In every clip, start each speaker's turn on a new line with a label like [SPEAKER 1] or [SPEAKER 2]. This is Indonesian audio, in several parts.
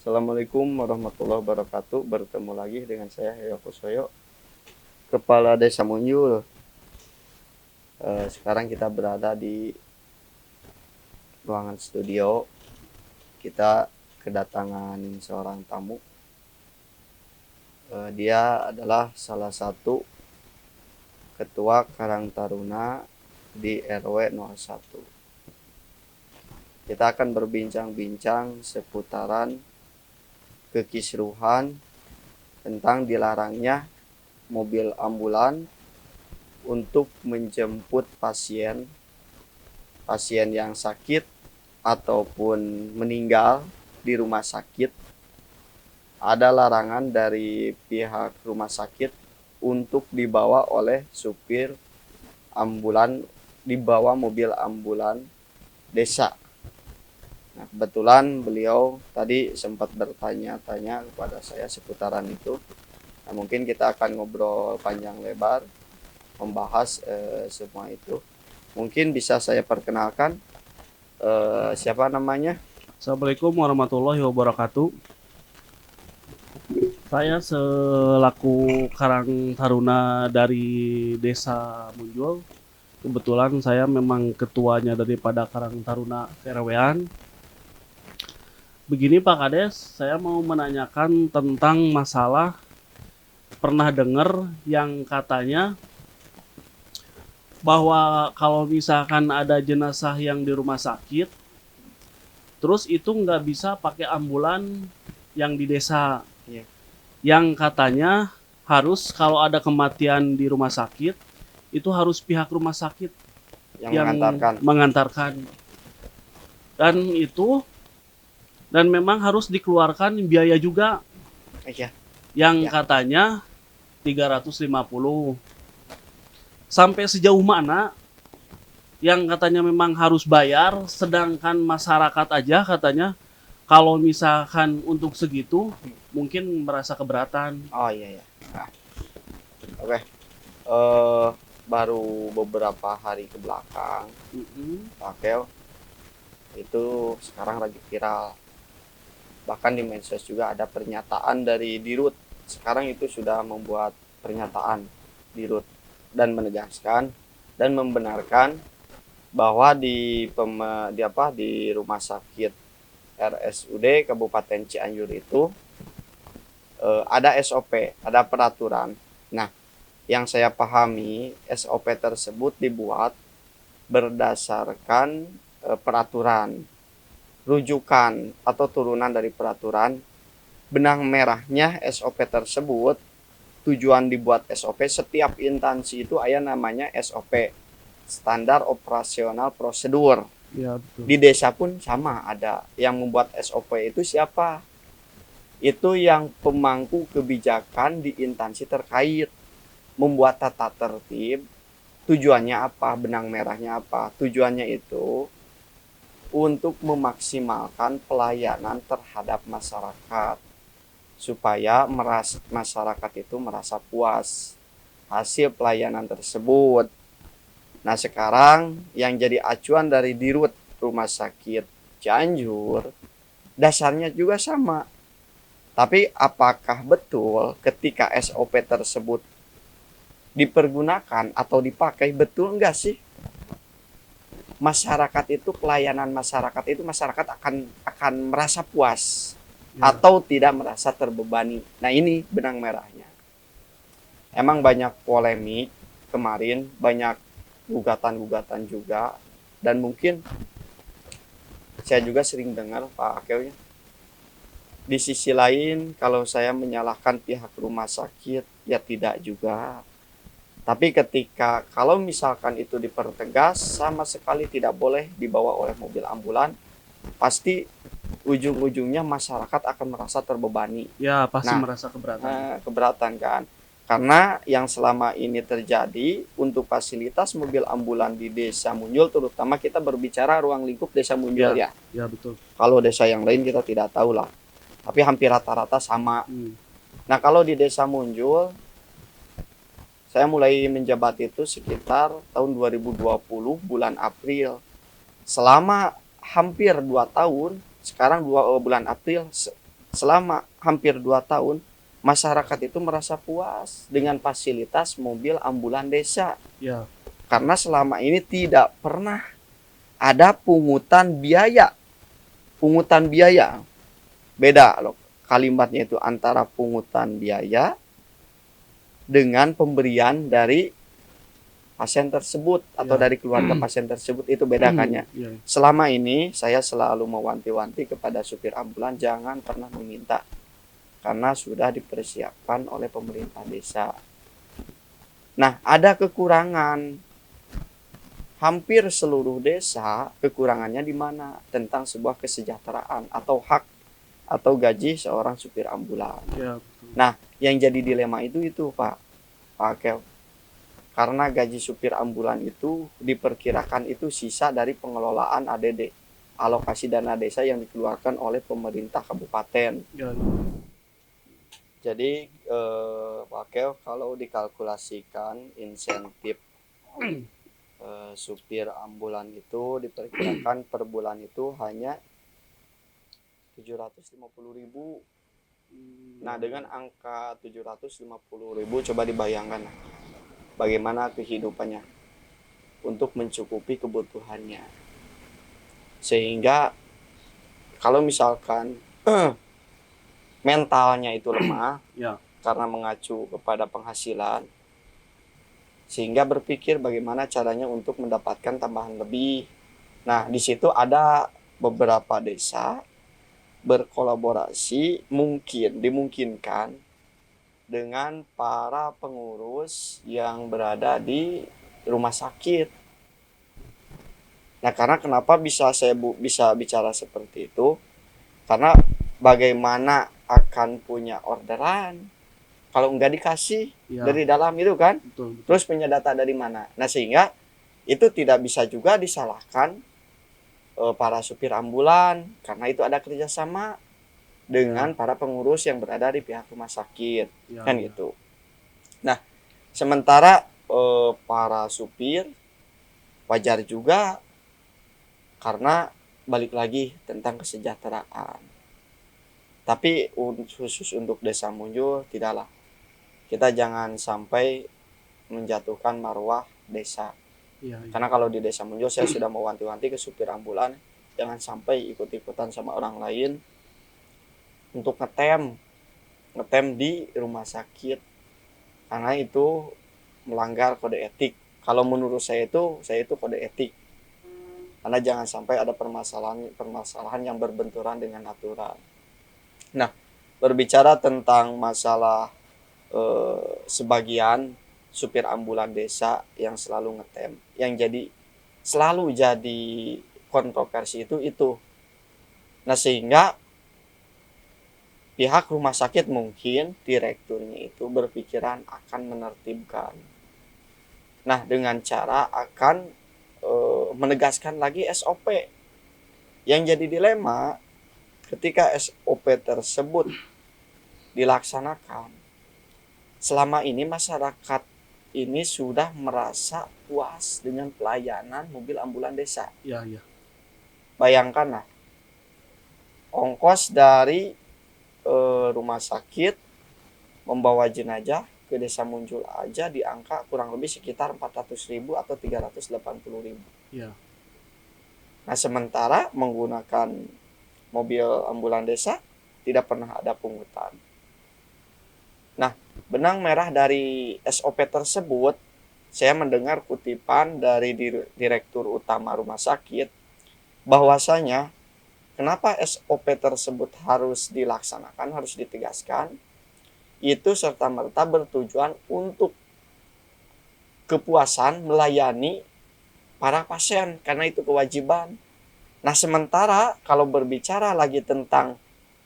[SPEAKER 1] Assalamualaikum warahmatullahi wabarakatuh. Bertemu lagi dengan saya Heyo Kusoyo, Kepala Desa Munjul. Sekarang kita berada di ruangan studio. Kita kedatangan seorang tamu. Dia adalah salah satu Ketua Karang Taruna di RW 01. Kita akan berbincang-bincang seputaran kekisruhan tentang dilarangnya mobil ambulan untuk menjemput pasien yang sakit ataupun meninggal di rumah sakit. Ada larangan dari pihak rumah sakit untuk dibawa oleh supir ambulan, dibawa mobil ambulan desa. Nah, kebetulan beliau tadi sempat bertanya-tanya kepada saya seputaran itu. Nah, mungkin kita akan ngobrol panjang lebar, membahas semua itu. Mungkin bisa saya perkenalkan, siapa namanya?
[SPEAKER 2] Assalamualaikum warahmatullahi wabarakatuh. Saya selaku Karang Taruna dari Desa Munjul. Kebetulan saya memang ketuanya daripada Karang Taruna KRW-an. Begini Pak Kades, saya mau menanyakan tentang masalah pernah dengar yang katanya bahwa kalau misalkan ada jenazah yang di rumah sakit, terus itu nggak bisa pakai ambulan yang di desa.
[SPEAKER 1] Iya.
[SPEAKER 2] Yang katanya harus kalau ada kematian di rumah sakit, itu harus pihak rumah sakit
[SPEAKER 1] Yang
[SPEAKER 2] yang
[SPEAKER 1] mengantarkan.
[SPEAKER 2] mengantarkan. Dan memang harus dikeluarkan biaya juga
[SPEAKER 1] Iya.
[SPEAKER 2] yang
[SPEAKER 1] Ya.
[SPEAKER 2] katanya 350. Sampai sejauh mana yang katanya memang harus bayar, sedangkan masyarakat aja katanya kalau misalkan untuk segitu mungkin merasa keberatan.
[SPEAKER 1] Oh iya ya. Nah, oke. Eh, Baru beberapa hari ke belakang, Pak Kel, itu sekarang lagi viral. Bahkan di medsos juga ada pernyataan dari Dirut. Sekarang itu sudah membuat pernyataan Dirut dan menegaskan dan membenarkan bahwa di rumah sakit RSUD Kabupaten Cianjur itu ada SOP, ada peraturan. Nah, yang saya pahami SOP tersebut dibuat berdasarkan peraturan, rujukan atau turunan dari peraturan. Benang merahnya SOP tersebut, tujuan dibuat SOP, setiap instansi itu ada namanya SOP, standar operasional prosedur.
[SPEAKER 2] Ya, betul.
[SPEAKER 1] Di desa pun sama ada. Yang membuat SOP itu siapa? Itu yang pemangku kebijakan di instansi terkait. Membuat tata tertib. Tujuannya apa? Benang merahnya apa? Tujuannya itu untuk memaksimalkan pelayanan terhadap masyarakat, supaya masyarakat itu merasa puas hasil pelayanan tersebut. Nah, sekarang yang jadi acuan dari Dirut Rumah Sakit Cianjur dasarnya juga sama. Tapi apakah betul ketika SOP tersebut dipergunakan atau dipakai, betul enggak sih? Masyarakat itu, pelayanan masyarakat itu, masyarakat akan merasa puas atau tidak merasa terbebani. Nah, ini benang merahnya. Emang banyak polemik kemarin, banyak gugatan-gugatan juga, dan mungkin saya juga sering dengar Pak Akel, di sisi lain kalau saya menyalahkan pihak rumah sakit, ya tidak juga. Tapi ketika kalau misalkan itu dipertegas, sama sekali tidak boleh dibawa oleh mobil ambulan, pasti ujung-ujungnya masyarakat akan merasa terbebani.
[SPEAKER 2] Ya, pasti
[SPEAKER 1] Nah,
[SPEAKER 2] merasa keberatan.
[SPEAKER 1] keberatan kan. Karena yang selama ini terjadi untuk fasilitas mobil ambulan di Desa Munjul, terutama kita berbicara ruang lingkup Desa Munjul ya.
[SPEAKER 2] Ya, betul.
[SPEAKER 1] Kalau desa yang lain kita tidak tahu lah. Tapi hampir rata-rata sama. Nah, kalau di Desa Munjul, saya mulai menjabat itu sekitar tahun 2020 bulan April. Selama hampir 2 tahun, sekarang bulan April, selama hampir 2 tahun masyarakat itu merasa puas dengan fasilitas mobil ambulan desa.
[SPEAKER 2] Ya.
[SPEAKER 1] Karena selama ini tidak pernah ada pungutan biaya. Pungutan biaya. Beda loh kalimatnya itu antara pungutan biaya dengan pemberian dari pasien tersebut atau
[SPEAKER 2] Ya.
[SPEAKER 1] dari keluarga pasien tersebut, itu bedakannya.
[SPEAKER 2] Ya.
[SPEAKER 1] Selama ini saya selalu mewanti-wanti kepada supir ambulan jangan pernah meminta karena sudah dipersiapkan oleh pemerintah desa. Nah, ada kekurangan. Hampir seluruh desa kekurangannya di mana? Tentang sebuah kesejahteraan atau hak atau gaji seorang supir ambulan.
[SPEAKER 2] Ya, betul.
[SPEAKER 1] Nah, yang jadi dilema itu Pak Kev. Karena gaji supir ambulan itu diperkirakan itu sisa dari pengelolaan ADD, alokasi dana desa yang dikeluarkan oleh pemerintah kabupaten.
[SPEAKER 2] Ya.
[SPEAKER 1] Jadi Pak Kev, kalau dikalkulasikan insentif supir ambulan itu diperkirakan per bulan itu hanya 750.000. Nah, dengan angka 750.000 coba dibayangkan bagaimana kehidupannya untuk mencukupi kebutuhannya. Sehingga kalau misalkan mentalnya itu lemah
[SPEAKER 2] Ya.
[SPEAKER 1] karena mengacu kepada penghasilan, sehingga berpikir bagaimana caranya untuk mendapatkan tambahan lebih. Nah, di situ ada beberapa desa berkolaborasi, dimungkinkan dengan para pengurus yang berada di rumah sakit. Nah, karena kenapa saya bisa bicara seperti itu? Karena bagaimana akan punya orderan kalau nggak dikasih
[SPEAKER 2] Ya.
[SPEAKER 1] dari dalam itu kan?
[SPEAKER 2] Betul.
[SPEAKER 1] Terus punya data dari mana? Nah, sehingga itu tidak bisa juga disalahkan para supir ambulan karena itu ada kerjasama dengan para pengurus yang berada di pihak rumah sakit.
[SPEAKER 2] Ya.
[SPEAKER 1] Kan gitu. Nah, sementara para supir wajar juga karena balik lagi tentang kesejahteraan. Tapi khusus untuk Desa Munjul tidaklah. Kita jangan sampai menjatuhkan marwah desa.
[SPEAKER 2] Ya.
[SPEAKER 1] Karena kalau di Desa Munjul saya sudah mewanti-wanti ke supir ambulan jangan sampai ikut-ikutan sama orang lain untuk ngetem di rumah sakit, karena itu melanggar kode etik. Kalau menurut saya itu kode etik, karena jangan sampai ada permasalahan yang berbenturan dengan aturan. Nah, berbicara tentang masalah sebagian supir ambulan desa yang selalu ngetem, yang selalu jadi kontroversi itu. Nah, sehingga pihak rumah sakit mungkin direkturnya itu berpikiran akan menertibkan. Nah, dengan cara akan menegaskan lagi SOP. Yang jadi dilema ketika SOP tersebut dilaksanakan, selama ini masyarakat ini sudah merasa puas dengan pelayanan mobil ambulan desa.
[SPEAKER 2] Ya.
[SPEAKER 1] Bayangkanlah, ongkos dari rumah sakit membawa jenazah ke Desa Munjul aja di angka kurang lebih sekitar 400.000 atau 380.000.
[SPEAKER 2] Ya.
[SPEAKER 1] Nah, sementara menggunakan mobil ambulan desa tidak pernah ada pungutan. Nah, benang merah dari SOP tersebut, saya mendengar kutipan dari Direktur Utama Rumah Sakit bahwasanya kenapa SOP tersebut harus dilaksanakan, harus ditegaskan, itu serta-merta bertujuan untuk kepuasan melayani para pasien, karena itu kewajiban. Nah, sementara kalau berbicara lagi tentang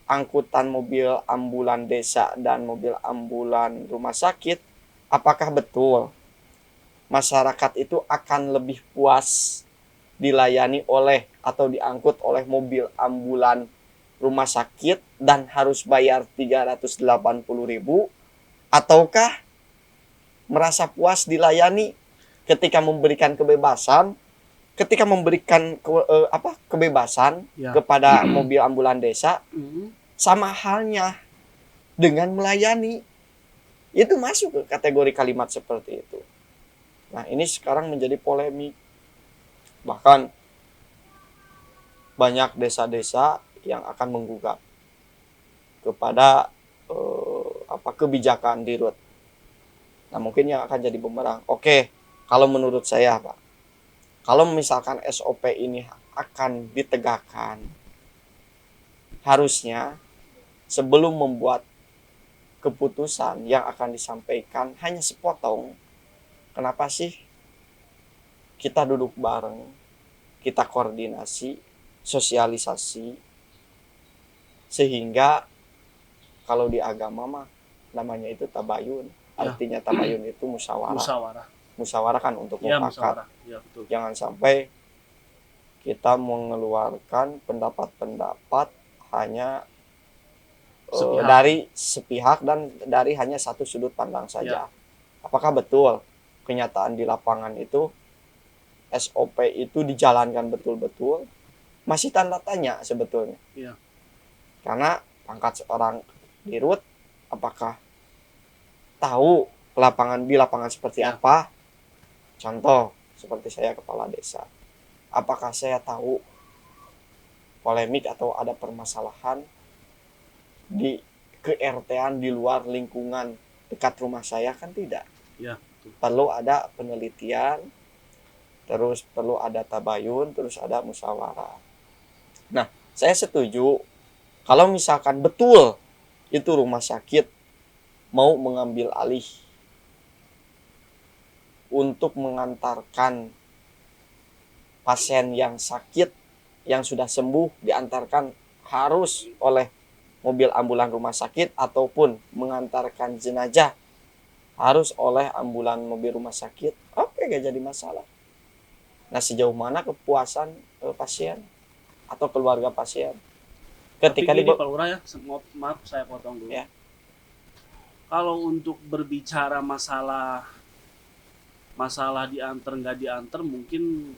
[SPEAKER 1] angkutan mobil ambulan desa dan mobil ambulan rumah sakit, apakah betul masyarakat itu akan lebih puas dilayani oleh atau diangkut oleh mobil ambulan rumah sakit dan harus bayar 380.000, ataukah merasa puas dilayani ketika memberikan kebebasan kebebasan
[SPEAKER 2] Ya.
[SPEAKER 1] kepada mobil ambulan desa sama halnya dengan melayani. Itu masuk ke kategori kalimat seperti itu. Nah, ini sekarang menjadi polemik. Bahkan banyak desa-desa yang akan menggugat kepada kebijakan Dirut. Nah, mungkin yang akan jadi bumerang. Oke, kalau menurut saya, Pak, kalau misalkan SOP ini akan ditegakkan, harusnya sebelum membuat keputusan yang akan disampaikan hanya sepotong. Kenapa sih kita duduk bareng, kita koordinasi, sosialisasi, sehingga kalau di agama mah namanya itu tabayun.
[SPEAKER 2] Ya.
[SPEAKER 1] Artinya tabayun itu musyawarah.
[SPEAKER 2] Musyawarah.
[SPEAKER 1] Musyawarah kan untuk
[SPEAKER 2] Ya,
[SPEAKER 1] mufakat.
[SPEAKER 2] musyawarah. Ya, betul.
[SPEAKER 1] Jangan sampai kita mengeluarkan pendapat-pendapat hanya
[SPEAKER 2] Sepihak.
[SPEAKER 1] dari sepihak dan dari hanya satu sudut pandang saja. Apakah betul kenyataan di lapangan itu SOP itu dijalankan betul-betul? Masih tanda tanya sebetulnya.
[SPEAKER 2] Iya.
[SPEAKER 1] Karena pangkat seorang dirut, apakah tahu di lapangan seperti apa? Contoh, seperti saya kepala desa. Apakah saya tahu polemik atau ada permasalahan di ke-RT-an di luar lingkungan dekat rumah saya? Kan tidak.
[SPEAKER 2] Ya, betul.
[SPEAKER 1] Perlu ada penelitian, terus perlu ada tabayun, terus ada musyawarah. Nah, saya setuju kalau misalkan betul itu rumah sakit mau mengambil alih untuk mengantarkan pasien yang sakit, yang sudah sembuh, diantarkan harus oleh mobil ambulan rumah sakit, ataupun mengantarkan jenazah harus oleh ambulan mobil rumah sakit. Oke, gak jadi masalah. Nah, sejauh mana kepuasan pasien atau keluarga pasien ketika
[SPEAKER 2] Tapi gini, Pak Lurah, ya, maaf saya potong dulu.
[SPEAKER 1] Ya.
[SPEAKER 2] Kalau untuk berbicara masalah diantar nggak diantar, mungkin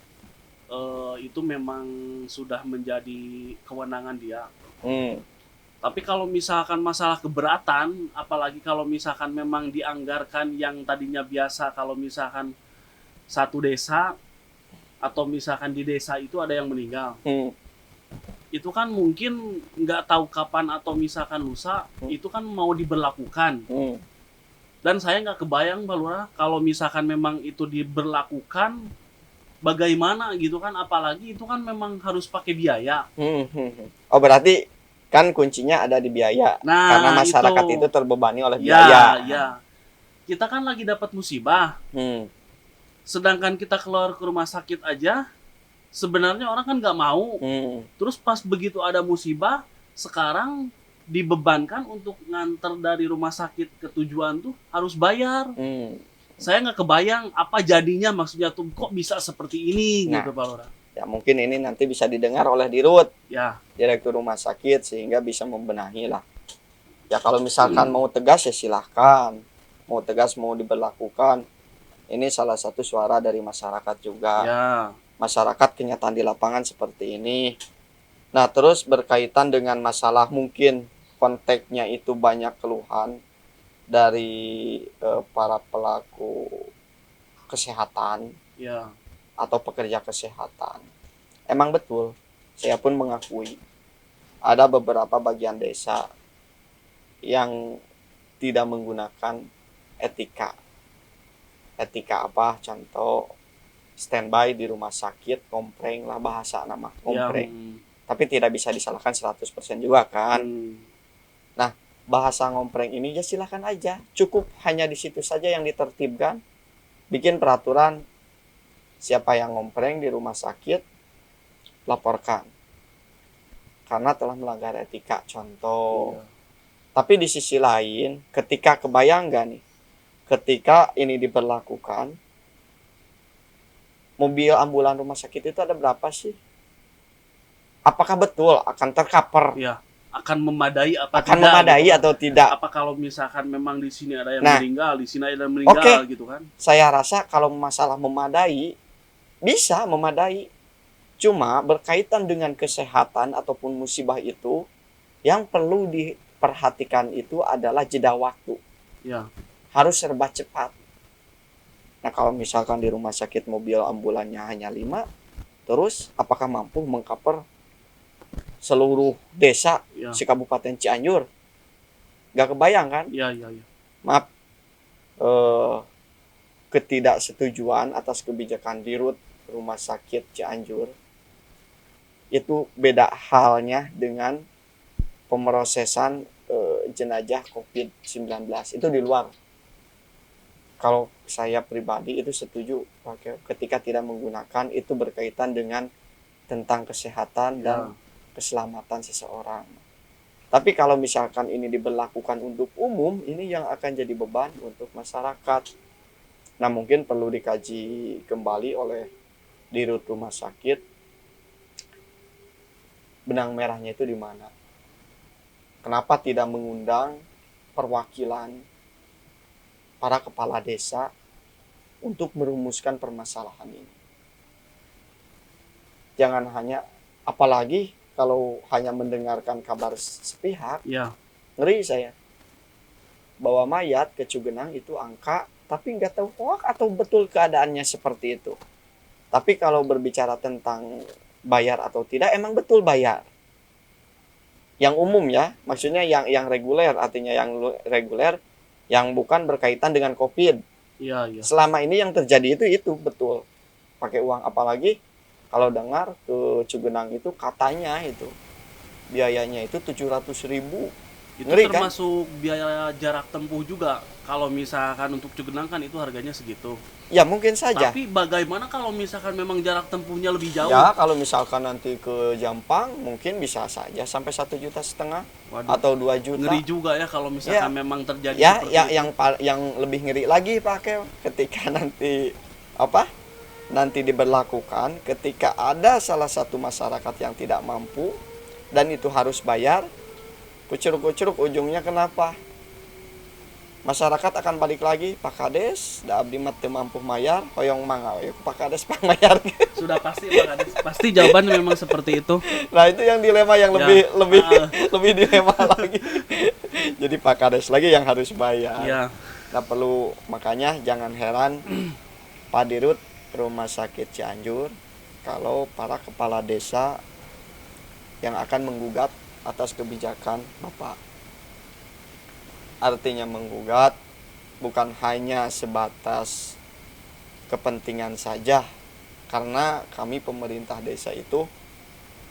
[SPEAKER 2] itu memang sudah menjadi kewenangan dia. Tapi kalau misalkan masalah keberatan, apalagi kalau misalkan memang dianggarkan yang tadinya biasa, kalau misalkan satu desa atau misalkan di desa itu ada yang meninggal, itu kan mungkin nggak tahu kapan atau misalkan lusa, itu kan mau diberlakukan. Dan saya nggak kebayang, Pak Lurah, kalau misalkan memang itu diberlakukan, bagaimana gitu kan, apalagi itu kan memang harus pakai biaya.
[SPEAKER 1] Oh, berarti kan kuncinya ada di biaya.
[SPEAKER 2] Nah,
[SPEAKER 1] karena masyarakat itu terbebani oleh biaya.
[SPEAKER 2] Ya. Kita kan lagi dapat musibah. Sedangkan kita keluar ke rumah sakit aja, sebenarnya orang kan nggak mau. Terus pas begitu ada musibah, sekarang dibebankan untuk nganter dari rumah sakit ke tujuan tuh harus bayar. Saya nggak kebayang apa jadinya, maksudnya tuh kok bisa seperti ini gitu, Pak Lurah.
[SPEAKER 1] Ya, mungkin ini nanti bisa didengar oleh Dirut,
[SPEAKER 2] ya,
[SPEAKER 1] Direktur Rumah Sakit, sehingga bisa membenahi lah. Ya, kalau misalkan mau tegas ya silahkan, mau tegas mau diberlakukan. Ini salah satu suara dari masyarakat juga.
[SPEAKER 2] Ya.
[SPEAKER 1] Masyarakat kenyataan di lapangan seperti ini. Nah, terus berkaitan dengan masalah mungkin konteksnya itu banyak keluhan dari para pelaku kesehatan atau pekerja kesehatan. Emang betul, saya pun mengakui ada beberapa bagian desa yang tidak menggunakan etika. Etika apa? Contoh standby di rumah sakit, kompreng lah bahasa nama kompreng. Tapi tidak bisa disalahkan 100% juga kan. Nah, bahasa ngompreng ini ya silahkan aja. Cukup hanya di situ saja yang ditertibkan. Bikin peraturan siapa yang ngompreng di rumah sakit, laporkan. Karena telah melanggar etika, contoh. Tapi di sisi lain, ketika kebayang gak nih, ketika ini diberlakukan, mobil ambulan rumah sakit itu ada berapa sih? Apakah betul akan tercover?
[SPEAKER 2] Ya, akan memadai apa
[SPEAKER 1] akan
[SPEAKER 2] tidak?
[SPEAKER 1] Memadai gitu, atau tidak?
[SPEAKER 2] Apa kalau misalkan memang di sini ada yang meninggal, di sini ada yang meninggal gitu kan?
[SPEAKER 1] Saya rasa kalau masalah memadai, bisa memadai. Cuma berkaitan dengan kesehatan ataupun musibah itu, Yang perlu diperhatikan itu adalah jeda waktu.
[SPEAKER 2] Ya.
[SPEAKER 1] Harus serba cepat. Nah, kalau misalkan di rumah sakit mobil ambulannya hanya 5, terus apakah mampu mengcover seluruh desa
[SPEAKER 2] Ya.
[SPEAKER 1] si Kabupaten Cianjur? Gak kebayang kan?
[SPEAKER 2] Ya, ya, ya.
[SPEAKER 1] Maaf, ketidaksetujuan atas kebijakan Dirut Rumah Sakit Cianjur itu beda halnya dengan pemrosesan jenazah COVID-19. Itu di luar. Kalau saya pribadi itu setuju ketika tidak menggunakan, itu berkaitan dengan tentang kesehatan dan keselamatan seseorang. Tapi kalau misalkan ini diberlakukan untuk umum, ini yang akan jadi beban untuk masyarakat. Nah, mungkin perlu dikaji kembali oleh Dirut Rumah Sakit, benang merahnya itu di mana. Kenapa tidak mengundang perwakilan para kepala desa untuk merumuskan permasalahan ini? Jangan hanya, apalagi kalau hanya mendengarkan kabar sepihak,
[SPEAKER 2] Ya.
[SPEAKER 1] ngeri saya. Bahwa mayat ke Cugenang itu angka, tapi nggak tahu hoax atau betul keadaannya seperti itu. Tapi kalau berbicara tentang bayar atau tidak, emang betul bayar. Yang umum ya, maksudnya yang reguler, artinya yang reguler, yang bukan berkaitan dengan COVID.
[SPEAKER 2] Iya, iya.
[SPEAKER 1] Selama ini yang terjadi itu betul pakai uang. Apalagi kalau dengar ke Cugenang itu katanya itu biayanya itu 700.000.
[SPEAKER 2] Itu
[SPEAKER 1] Ngeri kan?
[SPEAKER 2] termasuk biaya jarak tempuh juga. Kalau misalkan untuk Cugenang kan itu harganya segitu.
[SPEAKER 1] Ya mungkin saja.
[SPEAKER 2] Tapi bagaimana kalau misalkan memang jarak tempuhnya lebih jauh?
[SPEAKER 1] Ya kalau misalkan nanti ke Jampang mungkin bisa saja sampai 1,5 juta atau 2 juta.
[SPEAKER 2] Ngeri juga ya kalau misalkan memang terjadi
[SPEAKER 1] ya,
[SPEAKER 2] seperti
[SPEAKER 1] ya
[SPEAKER 2] itu.
[SPEAKER 1] yang lebih ngeri lagi pakai ketika nanti diberlakukan, ketika ada salah satu masyarakat yang tidak mampu dan itu harus bayar, kucuruk-kucuruk ujungnya kenapa? Masyarakat akan balik lagi, Pak Kades, da abdi mah teu mampu mayar, hoyong mangga we Pak Kades pangmayar.
[SPEAKER 2] Sudah pasti Pak Kades. Pasti jawabannya memang seperti itu.
[SPEAKER 1] Nah, itu yang dilema yang lebih dilema lagi. Jadi Pak Kades lagi yang harus bayar.
[SPEAKER 2] Ya.
[SPEAKER 1] Nah, perlu, makanya jangan heran Pak Dirut Rumah Sakit Cianjur kalau para kepala desa yang akan menggugat atas kebijakan Bapak. Artinya menggugat bukan hanya sebatas kepentingan saja, karena kami pemerintah desa itu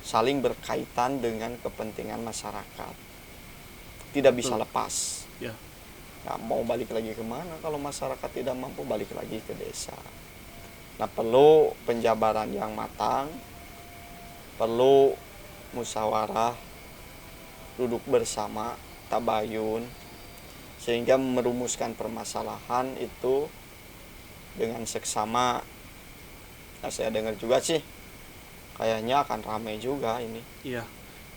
[SPEAKER 1] saling berkaitan dengan kepentingan masyarakat. Tidak bisa lepas.
[SPEAKER 2] Ya.
[SPEAKER 1] Nah, mau balik lagi kemana kalau masyarakat tidak mampu, balik lagi ke desa. Nah, perlu penjabaran yang matang, perlu musyawarah, duduk bersama, tabayun, sehingga merumuskan permasalahan itu dengan seksama. Nah, saya dengar juga sih kayaknya akan ramai juga ini.
[SPEAKER 2] Iya.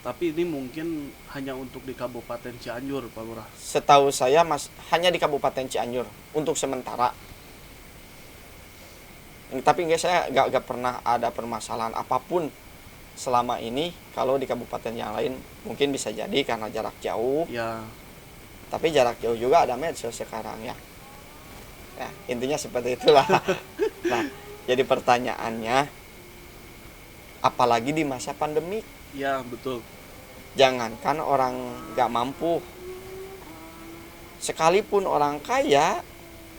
[SPEAKER 2] Tapi ini mungkin hanya untuk di Kabupaten Cianjur, Pak Lurah.
[SPEAKER 1] Setahu saya hanya di Kabupaten Cianjur untuk sementara. Tapi saya nggak pernah ada permasalahan apapun selama ini. Kalau di kabupaten yang lain mungkin bisa jadi karena jarak jauh.
[SPEAKER 2] Ya.
[SPEAKER 1] Tapi jarak jauh juga ada medsos sekarang ya. Ya, intinya seperti itulah. Nah, jadi pertanyaannya, apalagi di masa pandemi?
[SPEAKER 2] Ya, betul.
[SPEAKER 1] Jangankan orang nggak mampu, sekalipun orang kaya,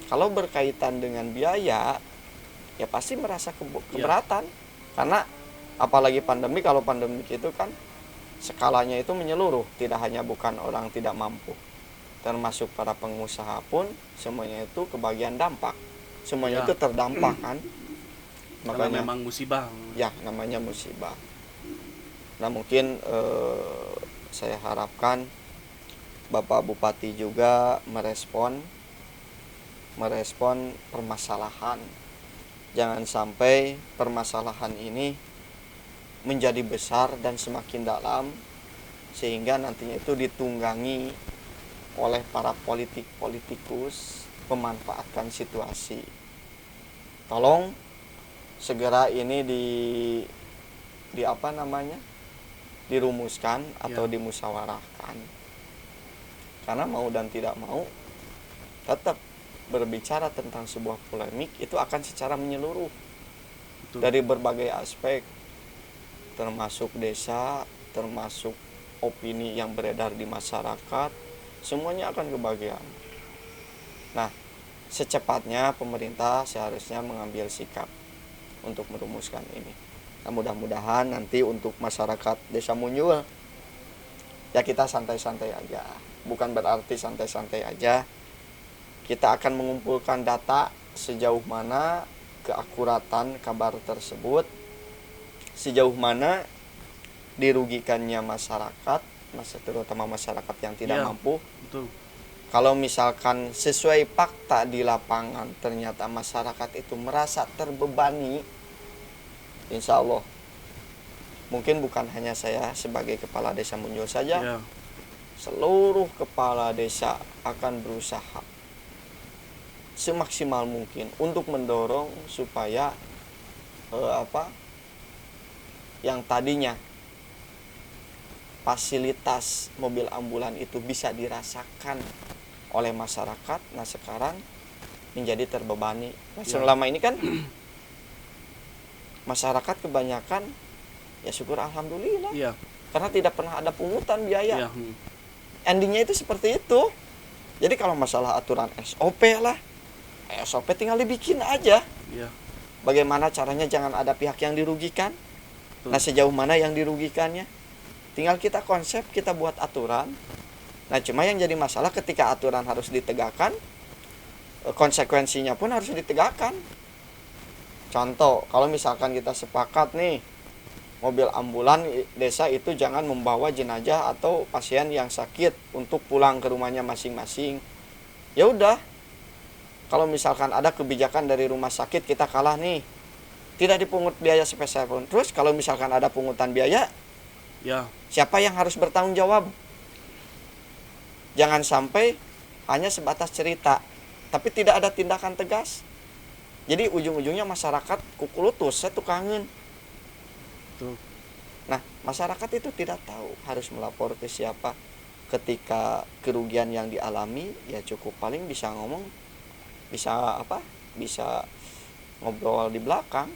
[SPEAKER 1] kalau berkaitan dengan biaya, ya pasti merasa keberatan. Karena apalagi pandemi, kalau pandemi itu kan skalanya itu menyeluruh, tidak hanya bukan orang tidak mampu, termasuk para pengusaha pun semuanya itu kebagian dampak, semuanya itu terdampak kan.
[SPEAKER 2] Makanya memang musibah.
[SPEAKER 1] Ya, namanya musibah. Nah, mungkin saya harapkan Bapak Bupati juga merespon permasalahan. Jangan sampai permasalahan ini menjadi besar dan semakin dalam sehingga nantinya itu ditunggangi oleh para politikus memanfaatkan situasi. Tolong segera ini dirumuskan atau dimusyawarahkan. Karena mau dan tidak mau, tetap berbicara tentang sebuah polemik itu akan secara menyeluruh.
[SPEAKER 2] Betul.
[SPEAKER 1] Dari berbagai aspek, termasuk desa, termasuk opini yang beredar di masyarakat, semuanya akan kebagian. Nah, secepatnya pemerintah seharusnya mengambil sikap untuk merumuskan ini. Nah, mudah-mudahan nanti untuk masyarakat Desa Munyul, ya kita santai-santai aja. Bukan berarti santai-santai aja. Kita akan mengumpulkan data sejauh mana keakuratan kabar tersebut, sejauh mana dirugikannya masyarakat, terutama masyarakat yang tidak mampu.
[SPEAKER 2] Betul.
[SPEAKER 1] Kalau misalkan sesuai fakta di lapangan ternyata masyarakat itu merasa terbebani, insya Allah mungkin bukan hanya saya sebagai kepala desa Munyul saja, seluruh kepala desa akan berusaha semaksimal mungkin untuk mendorong supaya yang tadinya fasilitas mobil ambulan itu bisa dirasakan oleh masyarakat, nah sekarang menjadi terbebani. Nah, selama ini kan masyarakat kebanyakan ya syukur alhamdulillah, karena tidak pernah ada pungutan biaya. Endingnya itu seperti itu. Jadi kalau masalah aturan SOP lah, SOP tinggal dibikin aja. Bagaimana caranya jangan ada pihak yang dirugikan. Nah, sejauh mana yang dirugikannya, tinggal kita konsep, kita buat aturan. Nah, cuma yang jadi masalah ketika aturan harus ditegakkan, konsekuensinya pun harus ditegakkan. Contoh, kalau misalkan kita sepakat nih, mobil ambulan desa itu jangan membawa jenazah atau pasien yang sakit untuk pulang ke rumahnya masing-masing. Ya udah, kalau misalkan ada kebijakan dari rumah sakit kita kalah nih, tidak dipungut biaya sepeser pun. Terus kalau misalkan ada pungutan biaya, siapa yang harus bertanggung jawab? Jangan sampai hanya sebatas cerita, tapi tidak ada tindakan tegas. Jadi ujung-ujungnya masyarakat kukulutus, saya tuh kangen. Nah, masyarakat itu tidak tahu harus melapor ke siapa. Ketika kerugian yang dialami, ya cukup paling bisa ngomong, bisa ngobrol di belakang,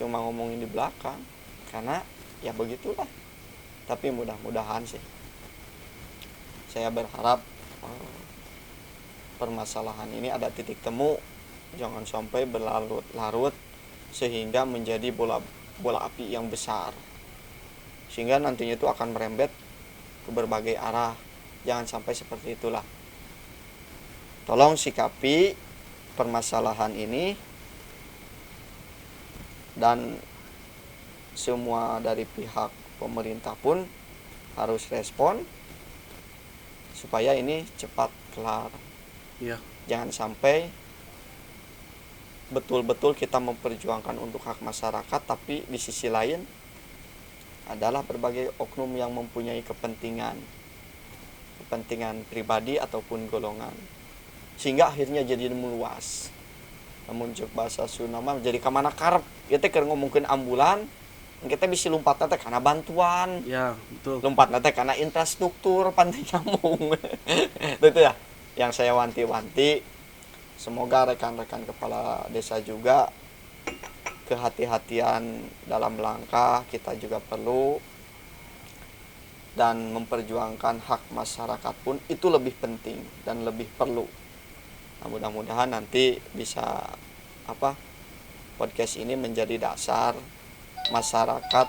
[SPEAKER 1] cuma ngomongin di belakang, karena ya begitulah. Tapi mudah-mudahan sih, saya berharap permasalahan ini ada titik temu, jangan sampai berlarut-larut sehingga menjadi bola api yang besar, sehingga nantinya itu akan merembet ke berbagai arah. Jangan sampai seperti itulah. Tolong sikapi permasalahan ini, dan semua dari pihak pemerintah pun harus respon supaya ini cepat kelar. Jangan sampai betul-betul kita memperjuangkan untuk hak masyarakat, tapi di sisi lain adalah berbagai oknum yang mempunyai kepentingan pribadi ataupun golongan, sehingga akhirnya jadi meluas. Namun cek bahasa Sunda mah jadi kamana karep, kita keur ngomongkeun ambulan, kita bisa lompat teh karena bantuan. Lompat teh karena infrastruktur pantai nyambung. Itu ya yang saya wanti-wanti. Semoga rekan-rekan kepala desa juga kehati-hatian dalam langkah kita juga perlu, dan memperjuangkan hak masyarakat pun itu lebih penting dan lebih perlu. Nah, mudah-mudahan nanti bisa podcast ini menjadi dasar masyarakat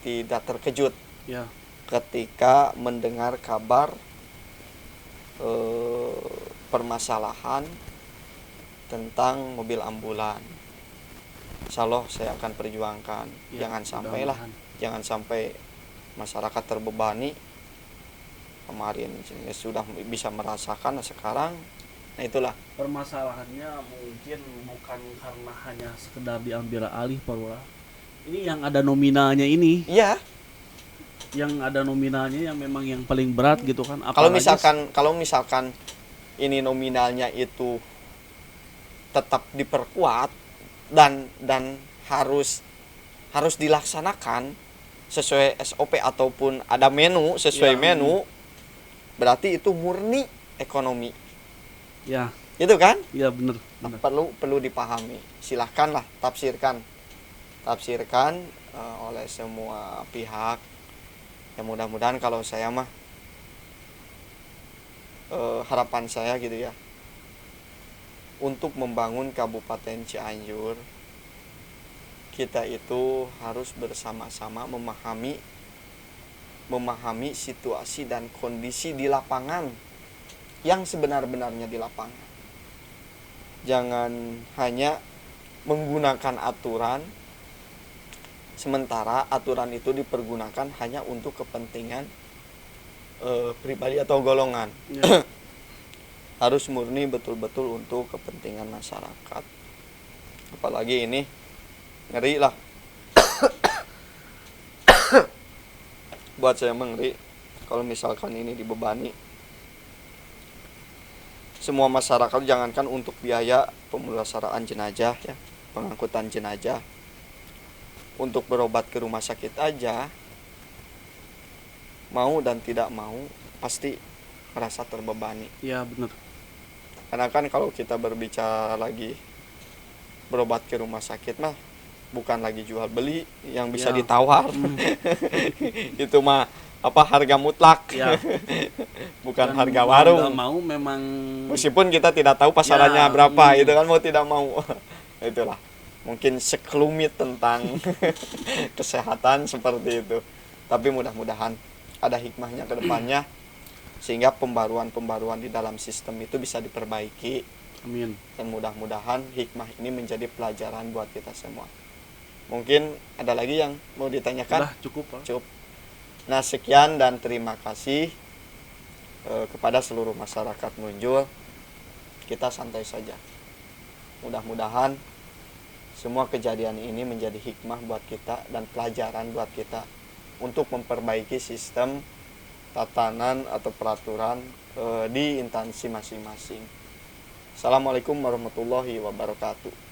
[SPEAKER 1] tidak terkejut ketika mendengar kabar permasalahan tentang mobil ambulan. Insya Allah saya akan perjuangkan. Jangan sampai masyarakat terbebani. Kemarin sudah bisa merasakan, sekarang nah itulah
[SPEAKER 2] permasalahannya. Mungkin bukan karena hanya sekedar diambil alih, Pak Lurah. Ini yang ada nominalnya ini. Yang ada nominalnya yang memang yang paling berat gitu kan.
[SPEAKER 1] Kalau misalkan ini nominalnya itu tetap diperkuat dan harus dilaksanakan, sesuai SOP ataupun ada menu sesuai menu, berarti itu murni ekonomi.
[SPEAKER 2] Ya.
[SPEAKER 1] Itu kan?
[SPEAKER 2] Iya benar.
[SPEAKER 1] Perlu dipahami. Silahkanlah tafsirkan oleh semua pihak. Ya mudah-mudahan kalau saya mah harapan saya gitu ya, untuk membangun Kabupaten Cianjur, kita itu harus bersama-sama memahami situasi dan kondisi di lapangan yang sebenar-benarnya di lapangan. Jangan hanya menggunakan aturan, sementara aturan itu dipergunakan hanya untuk kepentingan pribadi atau golongan.
[SPEAKER 2] Ya.
[SPEAKER 1] Harus murni betul-betul untuk kepentingan masyarakat. Apalagi ini ngeri lah. Buat saya ngeri kalau misalkan ini dibebani semua masyarakat, jangankan untuk biaya pemulasaraan jenazah ya, pengangkutan jenazah, untuk berobat ke rumah sakit aja, mau dan tidak mau pasti merasa terbebani.
[SPEAKER 2] Iya benar.
[SPEAKER 1] Karena kan kalau kita berbicara lagi berobat ke rumah sakit mah bukan lagi jual beli yang bisa ditawar. Itu mah harga mutlak.
[SPEAKER 2] Ya.
[SPEAKER 1] Bukan
[SPEAKER 2] Dan
[SPEAKER 1] harga warung.
[SPEAKER 2] Mau memang,
[SPEAKER 1] meskipun kita tidak tahu pasarannya berapa, itu kan mau tidak mau. Itulah mungkin sekelumit tentang kesehatan seperti itu. Tapi mudah-mudahan ada hikmahnya ke depannya, sehingga pembaruan di dalam sistem itu bisa diperbaiki.
[SPEAKER 2] Amin.
[SPEAKER 1] Dan mudah-mudahan hikmah ini menjadi pelajaran buat kita semua. Mungkin ada lagi yang mau ditanyakan?
[SPEAKER 2] Udah cukup, Pak.
[SPEAKER 1] Cukup. Nah, sekian dan terima kasih kepada seluruh masyarakat Munjul. Kita santai saja. Mudah-mudahan semua kejadian ini menjadi hikmah buat kita dan pelajaran buat kita untuk memperbaiki sistem tatanan atau peraturan di instansi masing-masing. Assalamualaikum warahmatullahi wabarakatuh.